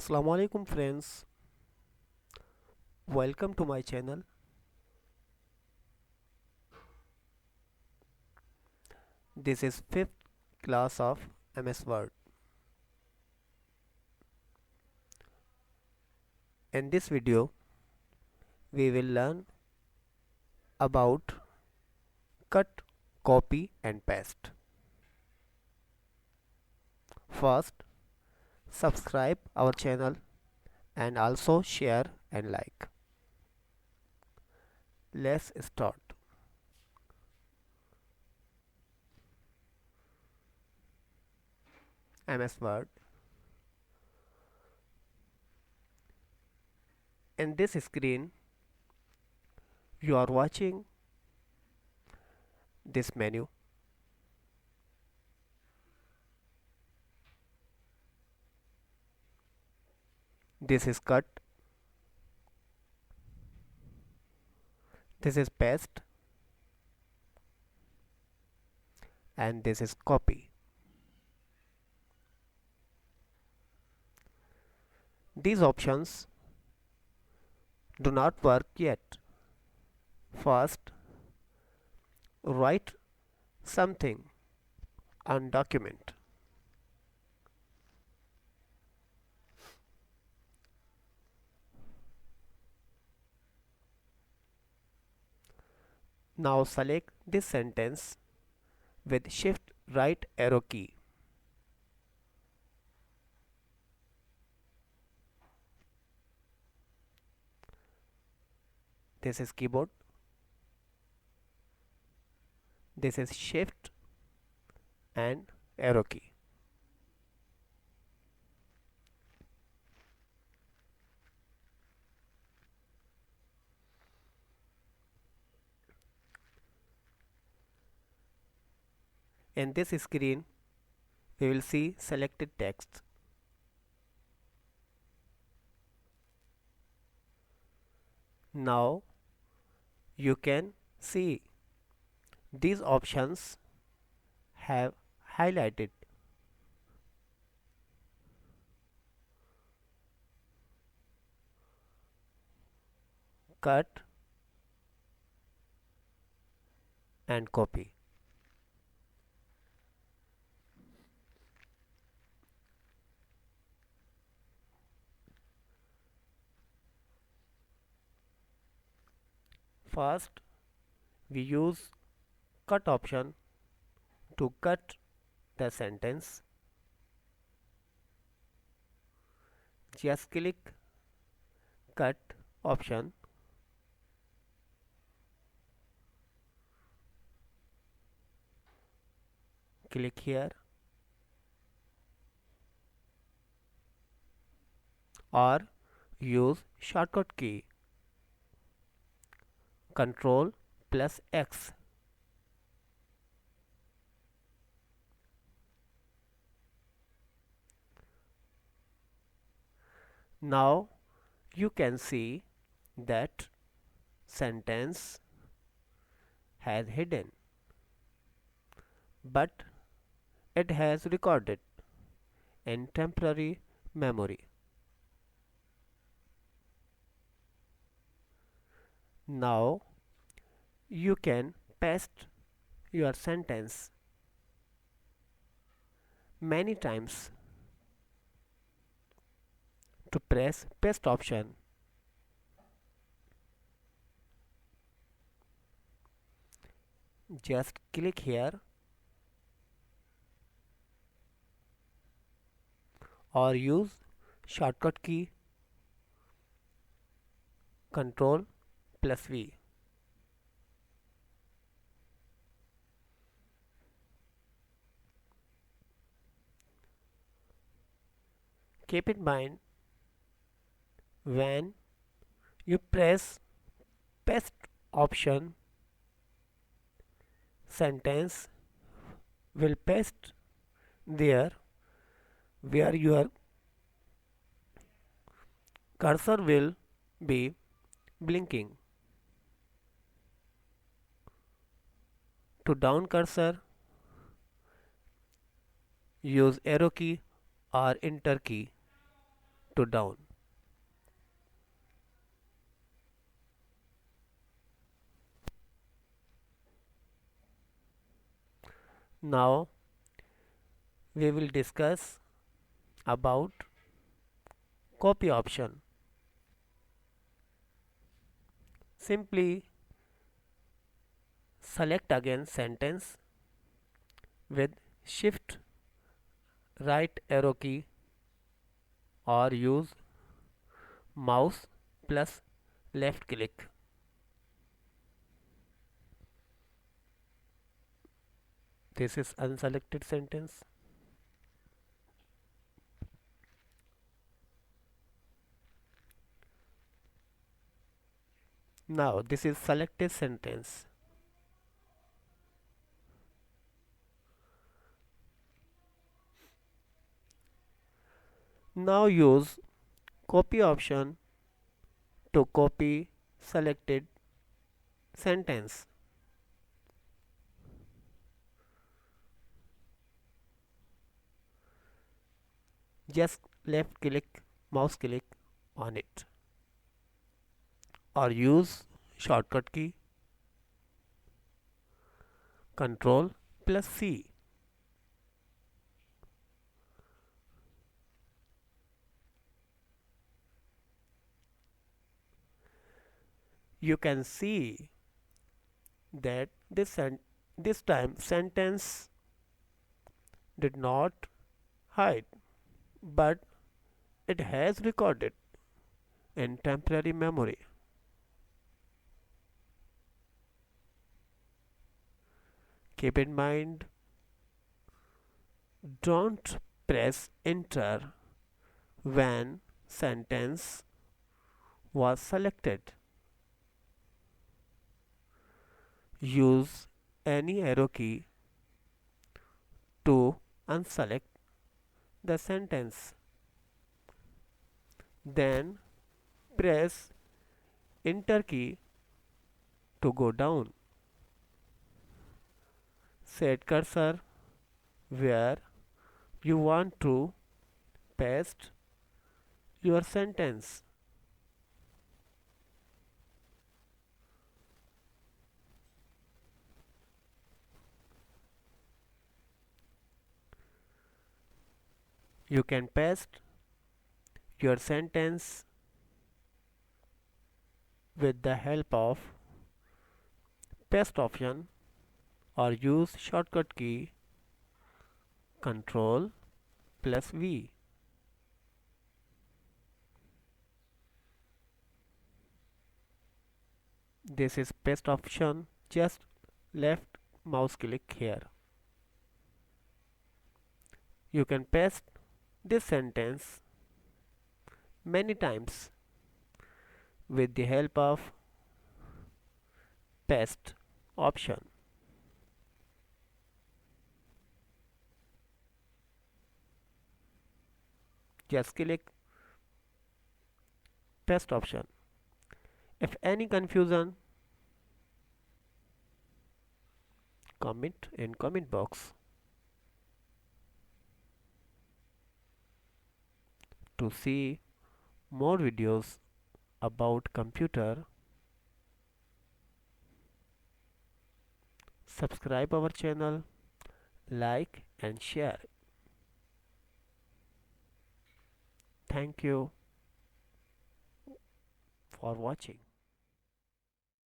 Assalamu alaikum friends, welcome to my channel. This is 5th class of MS Word. In this video we will learn about cut, copy and paste. First, subscribe our channel and also share and like. Let's start. MS Word. In this screen you are watching this menu. This is cut, this is paste and this is copy. These options do not work yet. First, write something on document. Now select this sentence with shift right arrow key. This is keyboard. This is shift and arrow key. In this screen we will see selected text. Now you can see these options have highlighted. Cut and copy. First we use cut option to cut the sentence. Just click cut option. Click here or use shortcut key Ctrl plus X. Now you can see that sentence has hidden, but it has recorded in temporary memory. Now you can paste your sentence many times. To press paste option, just click here or use shortcut key Ctrl plus V. Keep in mind, when you press paste option, sentence will paste there where your cursor will be blinking. To down cursor, use arrow key or enter key to down. Now we will discuss about copy option. Simply select again sentence with shift right arrow key or use mouse plus left click. This is unselected sentence. Now this is selected sentence. Now use copy option to copy selected sentence. Just left click, mouse click on it or use shortcut key Control plus C. You can see that this time sentence did not hide, but it has recorded in temporary memory. Keep in mind, don't press enter when sentence was selected. Use any arrow key to unselect the sentence. Then press enter key to go down. Set cursor where you want to paste your sentence. You can paste your sentence with the help of paste option or use shortcut key Control plus V. This is paste option, just left mouse click here. You can paste this sentence many times with the help of paste option. Just click paste option. If any confusion, comment in comment box. To see more videos about computer, subscribe our channel, like and share. Thank you for watching.